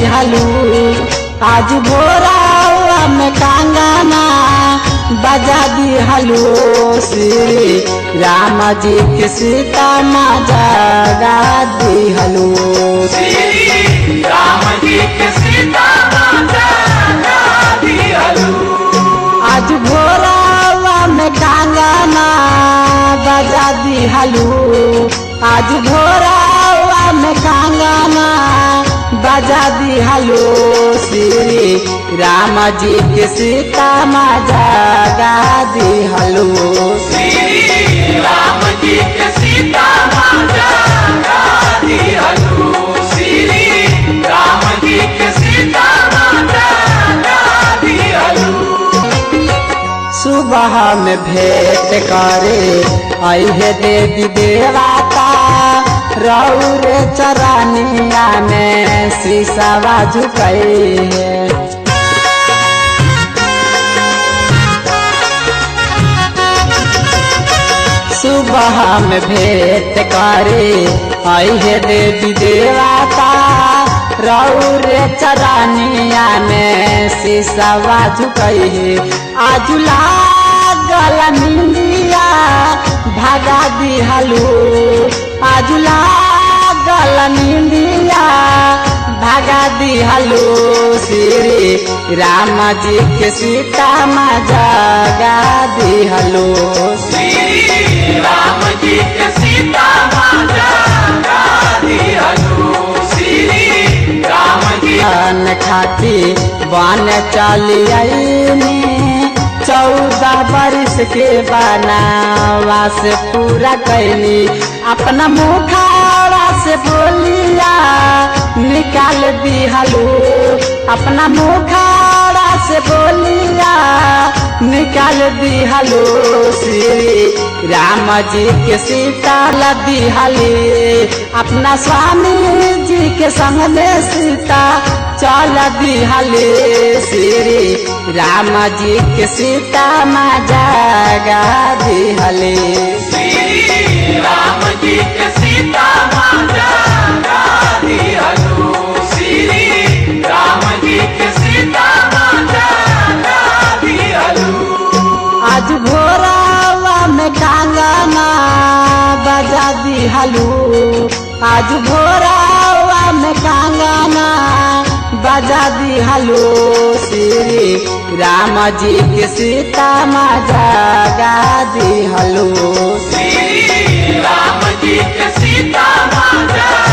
दिहलू। आज भोरा में कांगाना बजा दिहलू। श्री राम जी के सीता माँ जगा दिहलू। श्री राम जी के सीता माँ जगा दिहलू। आज भोरा में कांगाना बजा दिहलू। आज भोरा में कांगाना बजा दिहलू। श्री राम जी के सीता माँ जगा दिहलू। श्री राम जी के सीता माँ जगा दिहलू। श्री राम जी के सीता माँ जगा दिहलू। सुबह में भेंट करे आई है देवी देवता। रौर चरनिया में शीशवा झुकई है। सुबह में भेंट करे आई है देवी देवता। रौर चरनिया में शीशवा झुकई है। आज लागल निंदिया भगा दिहलू। आज लागल निंदिया भगा दिहलू। श्री राम जी के सीता माँ जगा दिहलू। श्री राम जी के सीता माँ जगा दिहलू। श्री राम जी खाती बन चली आईनी। 14 वर्ष के बनावा से पूरा कैली। अपना मुखाड़ा से बोलिया निकाल दिहलू। अपना मुखाड़ा से बोलिया निकाल दिहलू। श्री राम जी के सीता ला दिहली। अपना स्वामी जी के संग में सीता चल दिहली। श्री राम जी के सीता माँ जगा दिहली। श्री राम जी के सीता माँ जगा दिहलू। श्री राम जी के सीता माँ जगा दिहलू। आज भोरा में कांगाना बजा दिहलू। आज भोरा में कांगाना बजा दिहलू। श्री राम जी के सीता माँ जगा दिहलू। श्री राम जी के सीता माँ जगा